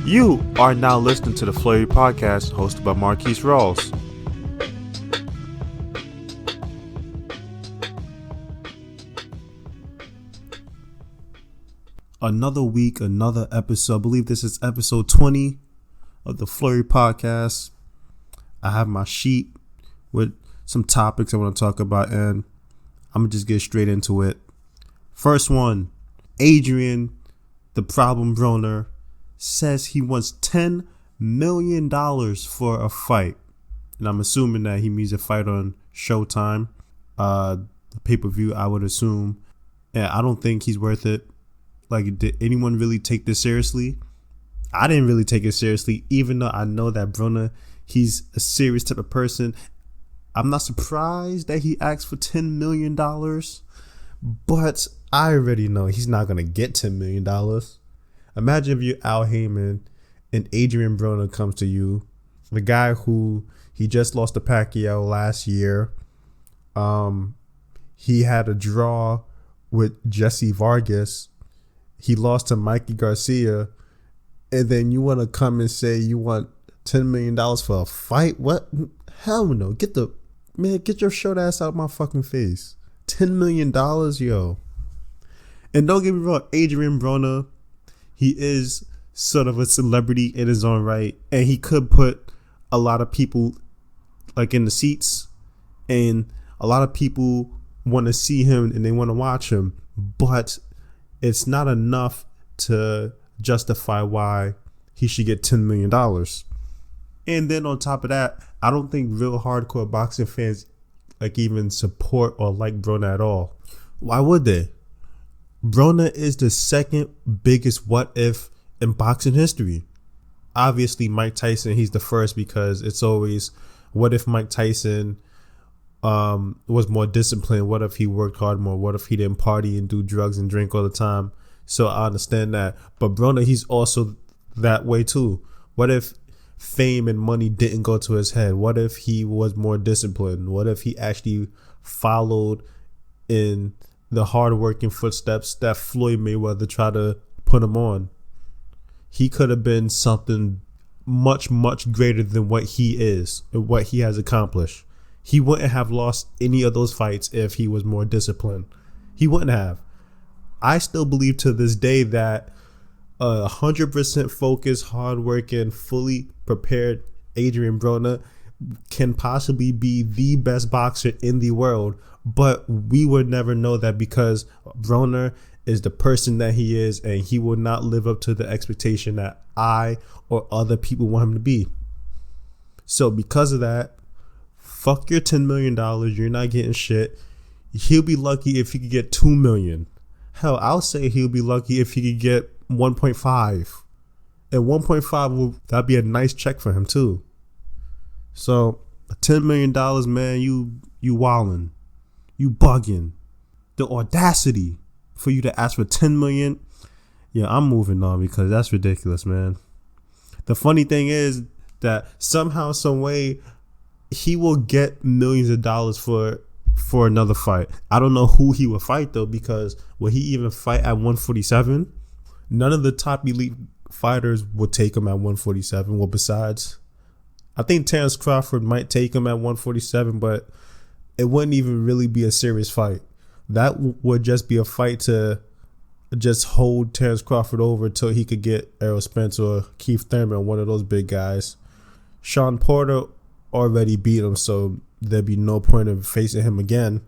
You are now listening to the Flurry podcast hosted by Marquise Rawls. Another week, another episode. I believe this is episode 20 of the Flurry podcast. I have my sheet with some topics I want to talk about, and I'm going to just get straight into it. First one, Adrien, the problem Broner, says he wants $10 million for a fight. And I'm assuming that he means a fight on Showtime, the pay-per-view, I would assume. And I don't think he's worth it. Like, did anyone really take this seriously? I didn't really take it seriously, even though I know that Broner, he's a serious type of person. I'm not surprised that he asked for $10 million, but I already know he's not going to get $10 million. Imagine if you're Al Heyman and Adrien Broner comes to you, the guy who he just lost to Pacquiao last year. He had a draw with Jesse Vargas. He lost to Mikey Garcia. And then you want to come and say you want $10 million for a fight? What? Hell no. Get your short ass out of my fucking face. $10 million, yo. And don't get me wrong, Adrien Broner, he is sort of a celebrity in his own right, and he could put a lot of people like in the seats, and a lot of people want to see him and they want to watch him, but it's not enough to justify why he should get $10 million. And then on top of that, I don't think real hardcore boxing fans like even support or like Broner at all. Why would they? Broner is the second biggest what if in boxing history. Obviously, Mike Tyson, he's the first because it's always what if Mike Tyson was more disciplined? What if he worked hard more? What if he didn't party and do drugs and drink all the time? So I understand that. But Broner, he's also that way too. What if fame and money didn't go to his head? What if he was more disciplined? What if he actually followed in the hard-working footsteps that Floyd Mayweather tried to put him on? He could have been something much, much greater than what he is and what he has accomplished. He wouldn't have lost any of those fights if he was more disciplined. He wouldn't have. I still believe to this day that 100% focused, hard-working, fully prepared Adrien Broner can possibly be the best boxer in the world. But we would never know that because Broner is the person that he is, and he will not live up to the expectation that I or other people want him to be. So because of that, fuck your $10 million. You're not getting shit. He'll be lucky if he could get $2 million. Hell, I'll say he'll be lucky if he could get 1.5. And 1.5 that'd be a nice check for him too. So $10 million, man, you wildin'. You bugging. The audacity for you to ask for $10 million. Yeah, I'm moving on because that's ridiculous, man. The funny thing is that somehow, some way, he will get millions of dollars for another fight. I don't know who he will fight though, because will he even fight at 147? None of the top elite fighters will take him at 147. Well, besides, I think Terrence Crawford might take him at 147, but it wouldn't even really be a serious fight. That would just be a fight to just hold Terrence Crawford over until he could get Errol Spence or Keith Thurman, one of those big guys. Sean Porter already beat him, so there'd be no point of facing him again.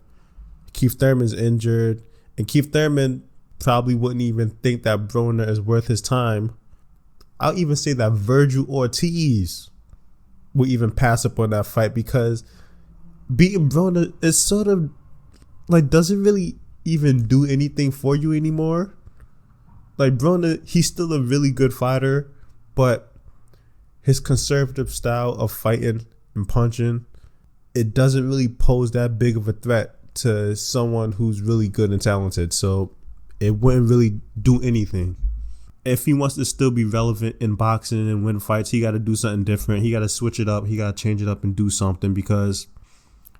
Keith Thurman's injured, and Keith Thurman probably wouldn't even think that Broner is worth his time. I'll even say that Virgil Ortiz would even pass up on that fight because beating Broner is sort of like, doesn't really even do anything for you anymore. Like, Broner, he's still a really good fighter, but his conservative style of fighting and punching, it doesn't really pose that big of a threat to someone who's really good and talented. So it wouldn't really do anything. If he wants to still be relevant in boxing and win fights, he got to do something different. He got to switch it up. He got to change it up and do something, because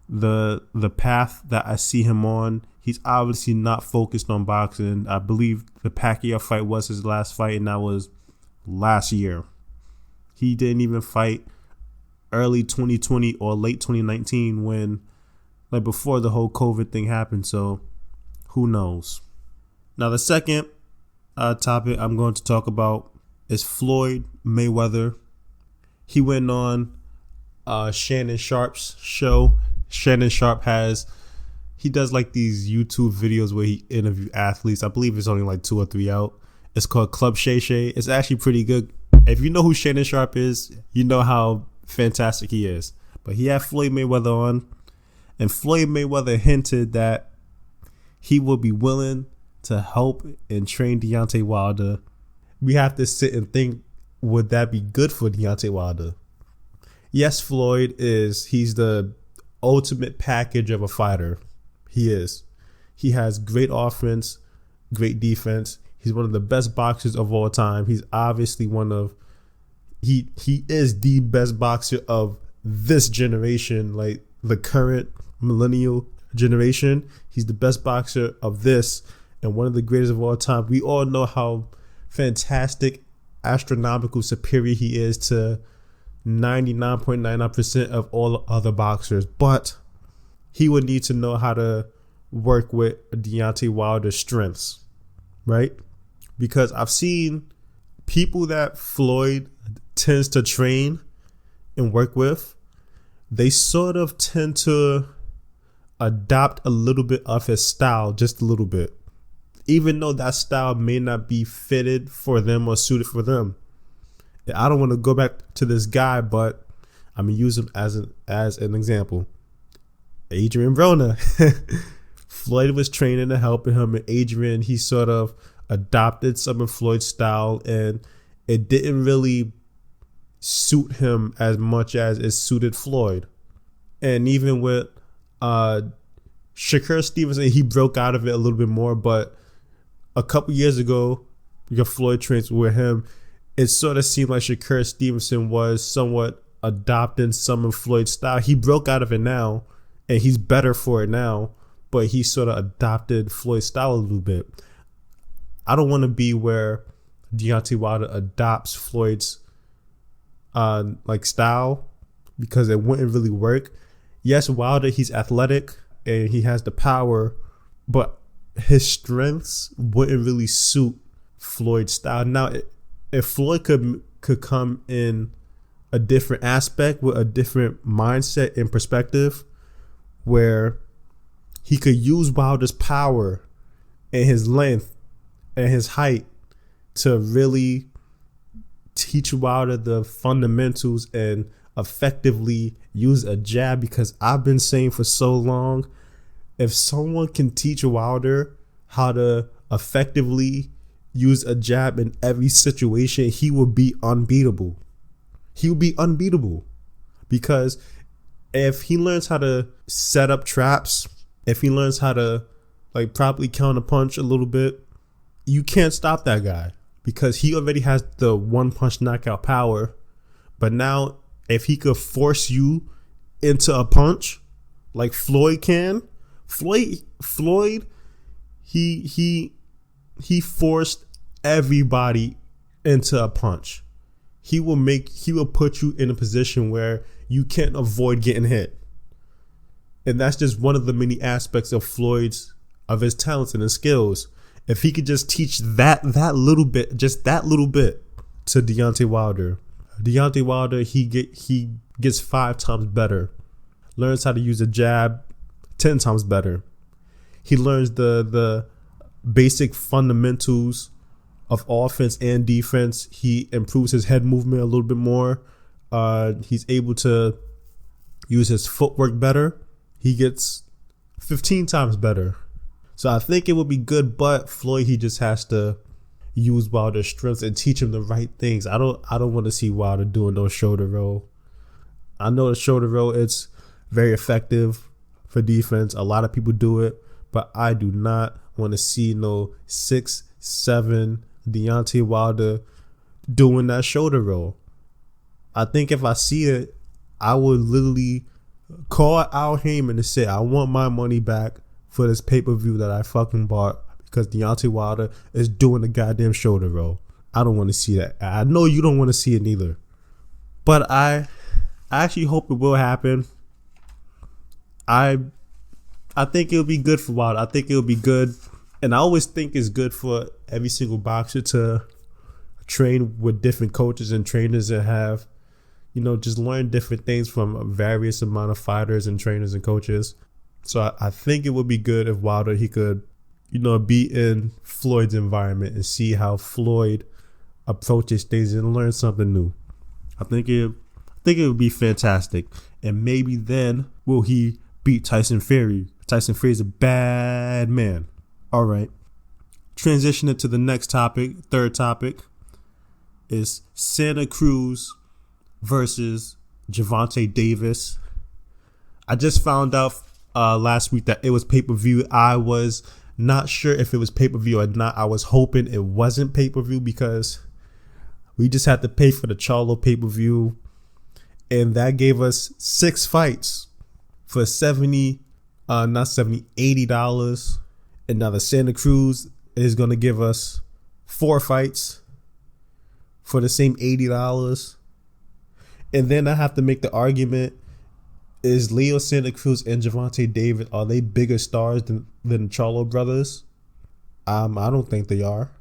the path that I see him on, he's obviously not focused on boxing. I believe the Pacquiao fight was his last fight, and that was last year. He didn't even fight early 2020 or late 2019 when, like, before the whole COVID thing happened. So who knows? Now, the second topic I'm going to talk about is Floyd Mayweather. He went on Shannon Sharp's show. Shannon Sharp he does like these YouTube videos where he interviews athletes. I believe it's only like 2 or 3 out. It's called Club Shay Shay. It's actually pretty good. If you know who Shannon Sharp is, you know how fantastic he is. But he had Floyd Mayweather on, and Floyd Mayweather hinted that he will be willing to help and train Deontay Wilder. We have to sit and think, would that be good for Deontay Wilder? Yes, he's the ultimate package of a fighter. He is. He has great offense, great defense. He's one of the best boxers of all time. He's obviously he is the best boxer of this generation, like the current millennial generation. He's the best boxer of this and one of the greatest of all time. We all know how fantastic, astronomical superior he is to 99.99% of all other boxers. But he would need to know how to work with Deontay Wilder's strengths, right? Because I've seen people that Floyd tends to train and work with, they sort of tend to adopt a little bit of his style, just a little bit, even though that style may not be fitted for them or suited for them. I don't want to go back to this guy, but I'm gonna use him as an example. Adrien Broner. Floyd was training and helping him, and Adrien, he sort of adopted some of Floyd's style, and it didn't really suit him as much as it suited Floyd. And even with Shakur Stevenson, he broke out of it a little bit more, but a couple years ago, because Floyd trains with him, it sort of seemed like Shakur Stevenson was somewhat adopting some of Floyd's style. He broke out of it now, and he's better for it now, but he sort of adopted Floyd's style a little bit. I don't want to be where Deontay Wilder adopts Floyd's style, because it wouldn't really work. Yes, Wilder, he's athletic and he has the power, but his strengths wouldn't really suit Floyd's style. Now, if Floyd could come in a different aspect with a different mindset and perspective, where he could use Wilder's power and his length and his height to really teach Wilder the fundamentals and effectively use a jab. Because I've been saying for so long, if someone can teach Wilder how to effectively use a jab in every situation, he will be unbeatable. He will be unbeatable, because if he learns how to set up traps, if he learns how to properly counter punch a little bit, you can't stop that guy, because he already has the one punch knockout power. But now, if he could force you into a punch like Floyd can, Floyd, he forced everybody into a punch. He will put you in a position where you can't avoid getting hit. And that's just one of the many aspects of his talents and his skills. If he could just teach that little bit, just that little bit to Deontay Wilder, he gets 5 times better. Learns how to use a jab 10 times better. He learns the basic fundamentals of offense and defense. He improves his head movement a little bit more. He's able to use his footwork better. He gets 15 times better. So I think it would be good, but Floyd, he just has to use Wilder's strengths and teach him the right things. I don't want to see Wilder doing no shoulder roll. I know the shoulder roll, it's very effective for defense. A lot of people do it, but I do not want to see no 6'7" Deontay Wilder doing that shoulder roll. I think if I see it, I would literally call Al Heyman and say, I want my money back for this pay-per-view that I fucking bought, because Deontay Wilder is doing the goddamn shoulder roll. I don't want to see that. I know you don't want to see it neither. But I actually hope it will happen. I think it'll be good for Wilder. I think it'll be good. And I always think it's good for every single boxer to train with different coaches and trainers and have, just learn different things from a various amount of fighters and trainers and coaches. So I think it would be good if Wilder, he could, be in Floyd's environment and see how Floyd approaches things and learn something new. I think it would be fantastic. And maybe then will he beat Tyson Fury. Tyson Fury is a bad man. All right. Transitioning to the next topic, third topic, is Santa Cruz versus Gervonta Davis. I just found out last week that it was pay-per-view. I was not sure if it was pay-per-view or not. I was hoping it wasn't pay-per-view because we just had to pay for the Charlo pay-per-view. And that gave us 6 fights for $80. And now the Santa Cruz is going to give us 4 fights for the same $80. And then I have to make the argument, is Leo Santa Cruz and Gervonta Davis, are they bigger stars than the Charlo brothers? I don't think they are.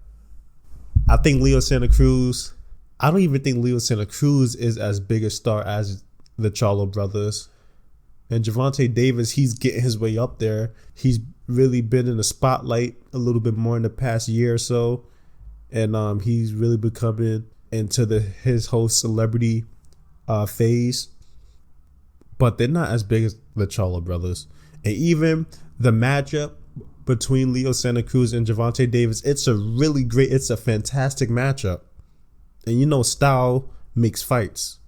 I think Leo Santa Cruz, I don't even think Leo Santa Cruz is as big a star as the Charlo brothers. And Gervonta Davis, he's getting his way up there. He's really been in the spotlight a little bit more in the past year or so. And he's really becoming into his whole celebrity phase. But they're not as big as the Charlo brothers. And even the matchup between Leo Santa Cruz and Gervonta Davis, it's a fantastic matchup. And style makes fights.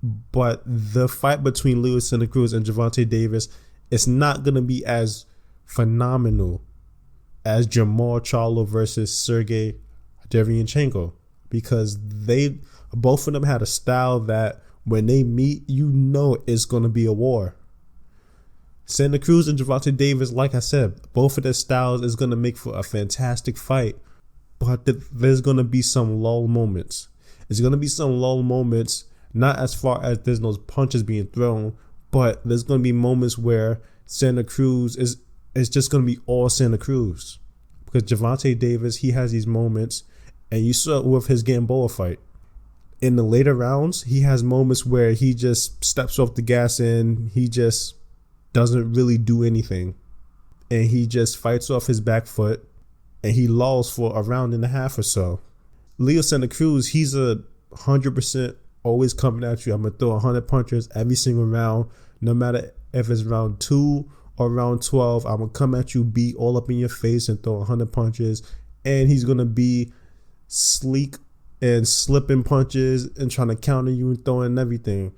But the fight between Leo Santa Cruz and Gervonta Davis, it's not going to be as phenomenal as Jermell Charlo versus Sergey Derevyanchenko, because both of them had a style that when they meet, it's going to be a war. Santa Cruz and Gervonta Davis, like I said, both of their styles is going to make for a fantastic fight. But there's going to be some lull moments. There's going to be some lull moments, not as far as there's no punches being thrown, but there's going to be moments where Santa Cruz is just going to be all Santa Cruz. Because Gervonta Davis, he has these moments, and you saw it with his Gamboa fight. In the later rounds, he has moments where he just steps off the gas and he just doesn't really do anything. And he just fights off his back foot and he lulls for a round and a half or so. Leo Santa Cruz, he's 100% always coming at you. I'm going to throw 100 punches every single round, no matter if it's round 2 or round 12. I'm going to come at you, be all up in your face and throw 100 punches. And he's going to be sleek and slipping punches and trying to counter you and throwing everything.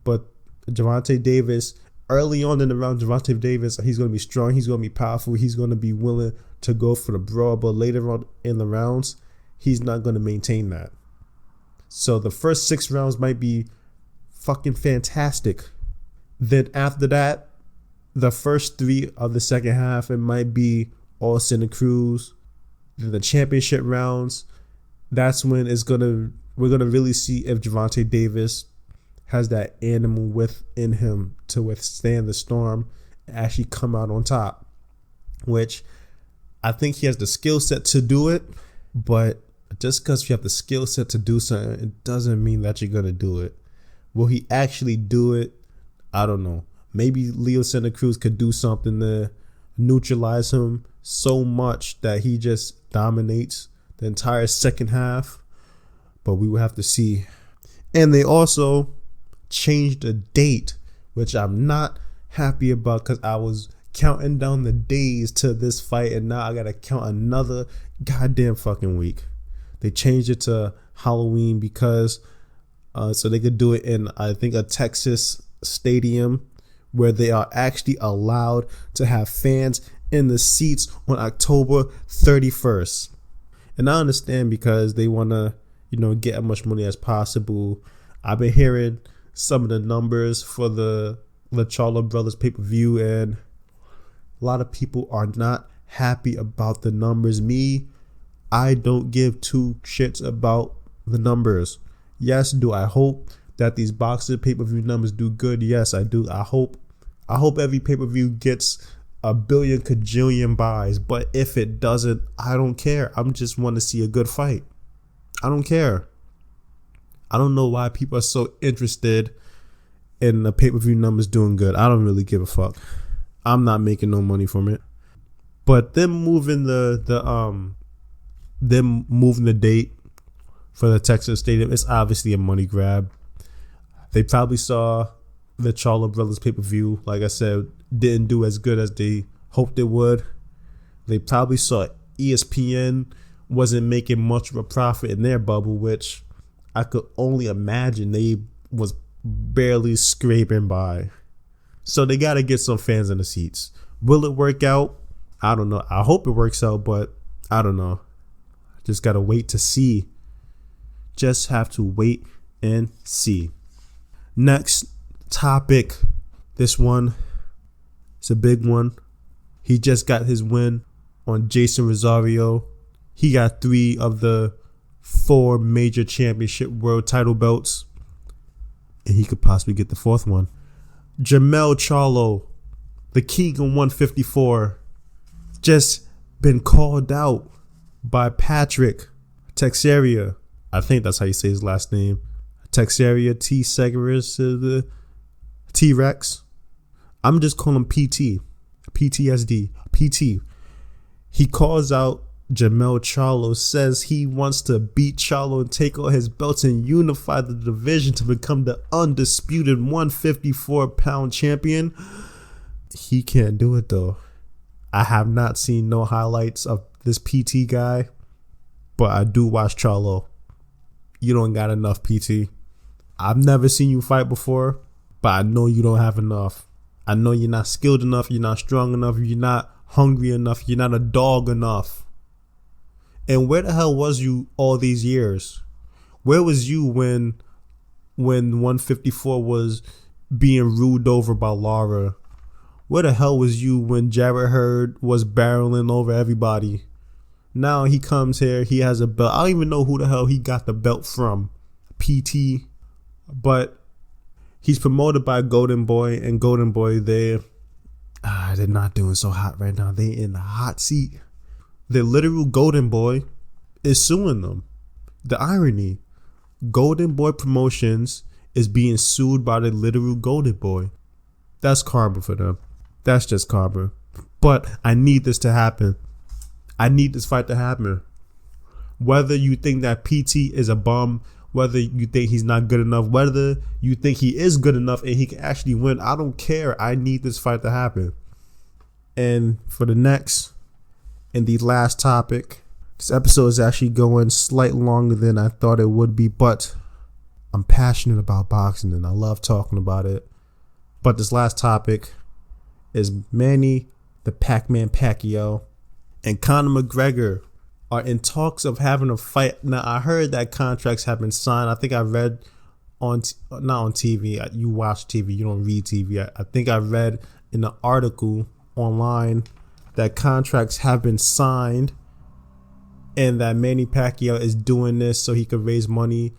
But Gervonta Davis, early on in the round, Gervonta Davis, he's going to be strong. He's going to be powerful. He's going to be willing to go for the brawl. But later on in the rounds, he's not going to maintain that. So the first 6 rounds might be fucking fantastic. Then after that, the first 3 of the second half, it might be all Santa Cruz. Then the championship rounds, that's when we're gonna really see if Gervonta Davis has that animal within him to withstand the storm and actually come out on top. Which I think he has the skill set to do it, but just because you have the skill set to do something, it doesn't mean that you're gonna do it. Will he actually do it? I don't know. Maybe Leo Santa Cruz could do something to neutralize him so much that he just dominates the entire second half, but we will have to see. And they also changed the date, which I'm not happy about because I was counting down the days to this fight and now I gotta count another goddamn fucking week. They changed it to Halloween because so they could do it in, I think, a Texas stadium where they are actually allowed to have fans in the seats on October 31st. And I understand because they want to, get as much money as possible. I've been hearing some of the numbers for the Charlo Brothers pay-per-view, and a lot of people are not happy about the numbers. Me, I don't give two shits about the numbers. Yes, do I hope that these boxing pay-per-view numbers do good? Yes, I do. I hope every pay-per-view gets a billion kajillion buys. But if it doesn't, I don't care. I just want to see a good fight. I don't care. I don't know why people are so interested in the pay-per-view numbers doing good. I don't really give a fuck. I'm not making no money from it. But them moving the date for the Texas Stadium, it's obviously a money grab. They probably saw the Charlo brothers pay-per-view, like I said, didn't do as good as they hoped it would. They probably saw ESPN wasn't making much of a profit in their bubble, which I could only imagine they was barely scraping by. So they got to get some fans in the seats. Will it work out? I don't know. I hope it works out, but I don't know. Just got to wait to see. Just have to wait and see. Next topic. This one, it's a big one. He just got his win on Jason Rosario. He got 3 of the 4 major championship world title belts. And he could possibly get the 4th one. Jermell Charlo, the king of 154, just been called out by Patrick Teixeira. I think that's how you say his last name. Teixeira, the T-Rex. I'm just calling him PT. PTSD. PT. He calls out Jermell Charlo, says he wants to beat Charlo and take all his belts and unify the division to become the undisputed 154-pound champion. He can't do it though. I have not seen no highlights of this PT guy, but I do watch Charlo. You don't got enough, PT. I've never seen you fight before, but I know you don't have enough. I know you're not skilled enough, you're not strong enough, you're not hungry enough, you're not a dog enough. And where the hell was you all these years? Where was you when 154 was being ruled over by Lara? Where the hell was you when Jarrett Hurd was barreling over everybody? Now he comes here, he has a belt. I don't even know who the hell he got the belt from. PT. But he's promoted by Golden Boy, and Golden Boy, they're not doing so hot right now. They in the hot seat. The literal Golden Boy is suing them. The irony. Golden Boy Promotions is being sued by the literal Golden Boy. That's karma for them. That's just karma. But I need this to happen. I need this fight to happen. Whether you think that PT is a bum, whether you think he's not good enough, whether you think he is good enough and he can actually win, I don't care. I need this fight to happen. And for the next and the last topic, this episode is actually going slightly longer than I thought it would be, but I'm passionate about boxing and I love talking about it. But this last topic is Manny, the Pac-Man Pacquiao, and Conor McGregor are in talks of having a fight. Now, I heard that contracts have been signed. I think I read not on TV. You watch TV. You don't read TV. I think I read in an article online that contracts have been signed and that Manny Pacquiao is doing this so he could raise money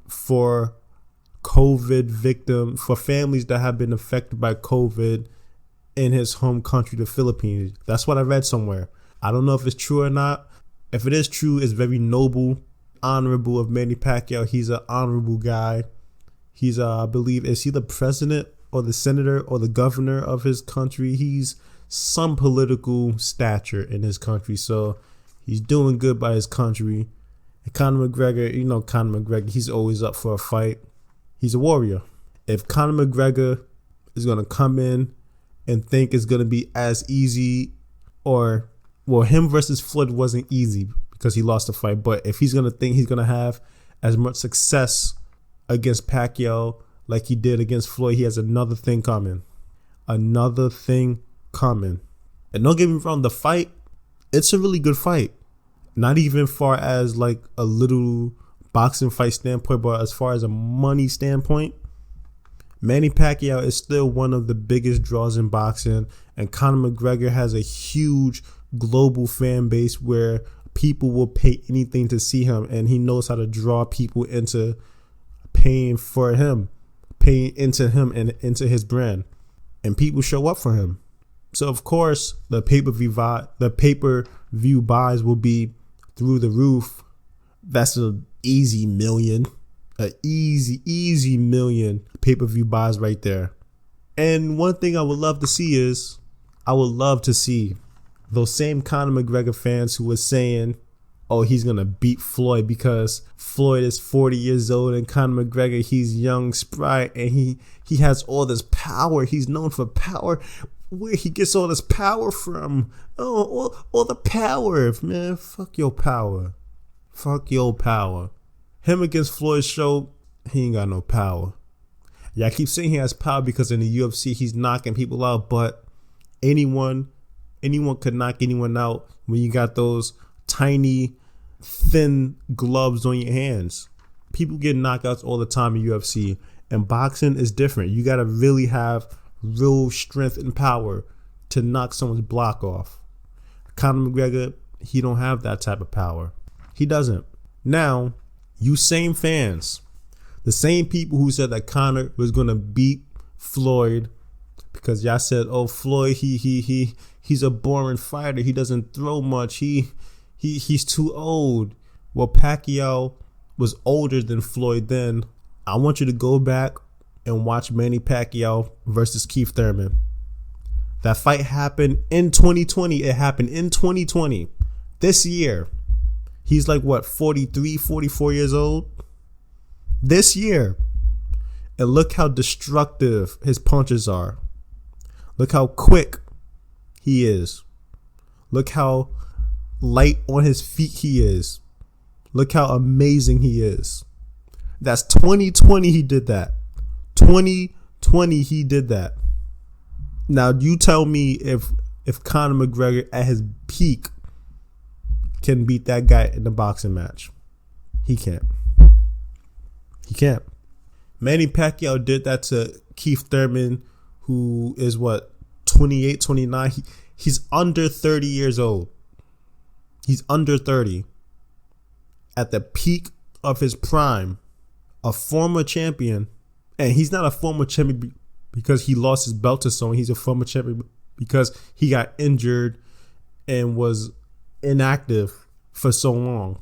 for COVID victims, for families that have been affected by COVID in his home country, the Philippines. That's what I read somewhere. I don't know if it's true or not. If it is true, it's very noble, honorable of Manny Pacquiao. He's an honorable guy. He's, I believe, is he the president or the senator or the governor of his country? He's some political stature in his country. So he's doing good by his country. And Conor McGregor, you know Conor McGregor, he's always up for a fight. He's a warrior. If Conor McGregor is going to come in and think it's going to be as easy, or, well, him versus Floyd wasn't easy because he lost the fight. But if he's going to think he's going to have as much success against Pacquiao like he did against Floyd, he has another thing coming. Another thing coming. And don't get me wrong, the fight, it's a really good fight. Not even far as like a little boxing fight standpoint, but as far as a money standpoint, Manny Pacquiao is still one of the biggest draws in boxing, and Conor McGregor has a huge global fan base where people will pay anything to see him, and he knows how to draw people into paying into him and into his brand, and people show up for him. So of course the pay-per-view buys will be through the roof. That's an easy million, easy million pay-per-view buys right there. And one thing I would love to see is, I would love to see those same Conor McGregor fans who were saying, oh, he's going to beat Floyd because Floyd is 40 years old and Conor McGregor, he's young, spry, and he has all this power. He's known for power. Where he gets all this power from? Oh, all the power, man. Fuck your power. Fuck your power. Him against Floyd show, he ain't got no power. Yeah, I keep saying he has power because in the UFC he's knocking people out, but anyone could knock anyone out when you got those tiny, thin gloves on your hands. People get knockouts all the time in UFC, and boxing is different. You got to really have real strength and power to knock someone's block off. Conor McGregor, he don't have that type of power. He doesn't. Now, you same fans, the same people who said that Conor was going to beat Floyd because y'all said, oh, Floyd, he's a boring fighter. He doesn't throw much. He's too old. Well, Pacquiao was older than Floyd then. I want you to go back and watch Manny Pacquiao versus Keith Thurman. That fight happened in 2020. It happened in 2020. This year. He's like, what, 43, 44 years old? This year. And look how destructive his punches are. Look how quick he is. Look how light on his feet he is. Look how amazing he is. That's 2020 he did that. 2020 he did that. Now you tell me if Conor McGregor at his peak can beat that guy in the boxing match. He can't. He can't. Manny Pacquiao did that to Keith Thurman, who is what, 28, 29. He's under 30 years old. He's under 30. At the peak of his prime, a former champion. And he's not a former champion because he lost his belt to someone. He's a former champion because he got injured and was inactive for so long.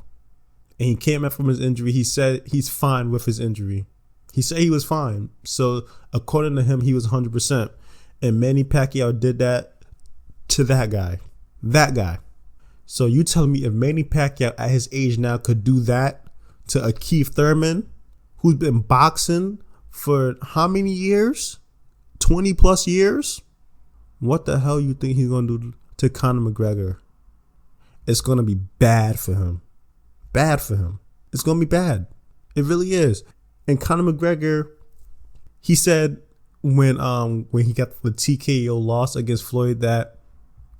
And he came back from his injury. He said he's fine with his injury. He said he was fine. So according to him, he was 100%. And Manny Pacquiao did that to that guy. That guy. So you telling me if Manny Pacquiao at his age now could do that to a Keith Thurman who's been boxing for how many years? 20 plus years? What the hell you think he's going to do to Conor McGregor? It's going to be bad for him. Bad for him. It's going to be bad. It really is. And Conor McGregor, he said when he got the TKO loss against Floyd that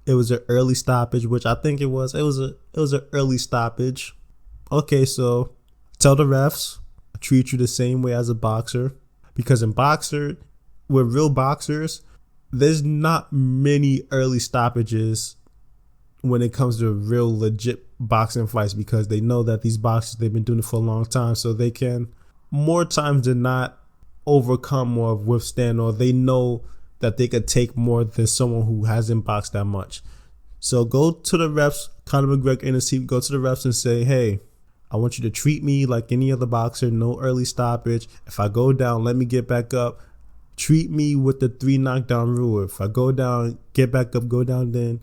it was an early stoppage, which I think it was. It was an early stoppage. Okay, so tell the refs, I treat you the same way as a boxer. Because with real boxers, there's not many early stoppages when it comes to real legit boxing fights, because they know that these boxers, they've been doing it for a long time, so they can more times than not overcome or withstand, or they know that they could take more than someone who hasn't boxed that much. So go to the refs, Conor McGregor in the seat, go to the refs and say, hey, I want you to treat me like any other boxer, no early stoppage. If I go down, let me get back up. Treat me with the 3 knockdown rule. If I go down, get back up, go down then,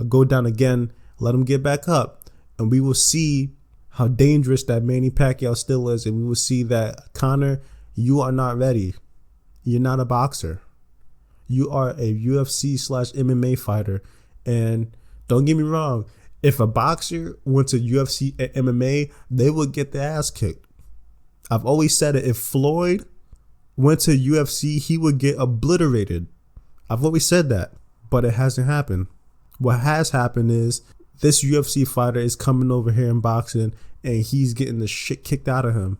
go down again, let him get back up. And we will see how dangerous that Manny Pacquiao still is. And we will see that, Conor, you are not ready. You're not a boxer. You are a UFC/MMA fighter. And don't get me wrong, if a boxer went to UFC and MMA, they would get their ass kicked. I've always said it. If Floyd went to UFC, he would get obliterated. I've always said that, but it hasn't happened. What has happened is this UFC fighter is coming over here in boxing and he's getting the shit kicked out of him.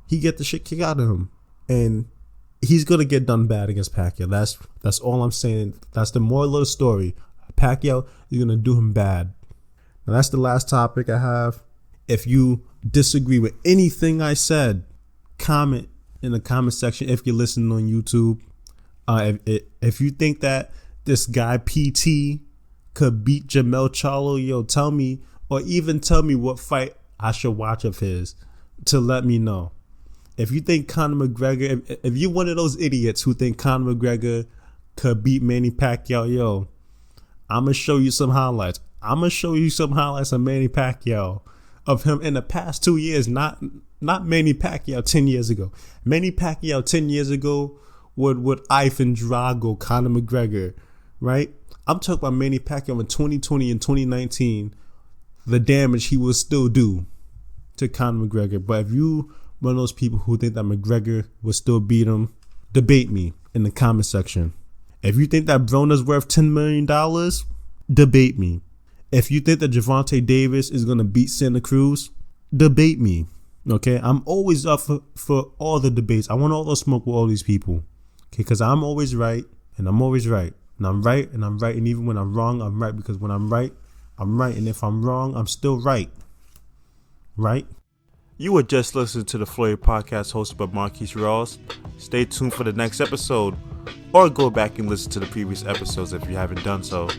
He get the shit kicked out of him. And he's going to get done bad against Pacquiao. That's all I'm saying. That's the moral of the story. Pacquiao is going to do him bad. Now, that's the last topic I have. If you disagree with anything I said, comment in the comment section if you're listening on YouTube. If you think that this guy PT could beat Jermell Charlo, yo, tell me, or even tell me what fight I should watch of his to let me know. If you think Conor McGregor, if you're one of those idiots who think Conor McGregor could beat Manny Pacquiao, yo, I'm going to show you some highlights. I'm going to show you some highlights of Manny Pacquiao, of him in the past 2 years, not Manny Pacquiao 10 years ago. Manny Pacquiao 10 years ago would Ivan Drago, Conor McGregor, right? I'm talking about Manny Pacquiao in 2020 and 2019, the damage he will still do to Conor McGregor. But if you one of those people who think that McGregor will still beat him, debate me in the comment section. If you think that Broner's worth $10 million, debate me. If you think that Gervonta Davis is going to beat Santa Cruz, debate me. Okay, I'm always up for all the debates. I want all the smoke with all these people. Okay, because I'm always right, and I'm always right. And I'm right, and I'm right. And even when I'm wrong, I'm right. Because when I'm right, I'm right. And if I'm wrong, I'm still right. Right? You were just listening to the Flurry podcast hosted by Marquise Rawls. Stay tuned for the next episode, or go back and listen to the previous episodes if you haven't done so.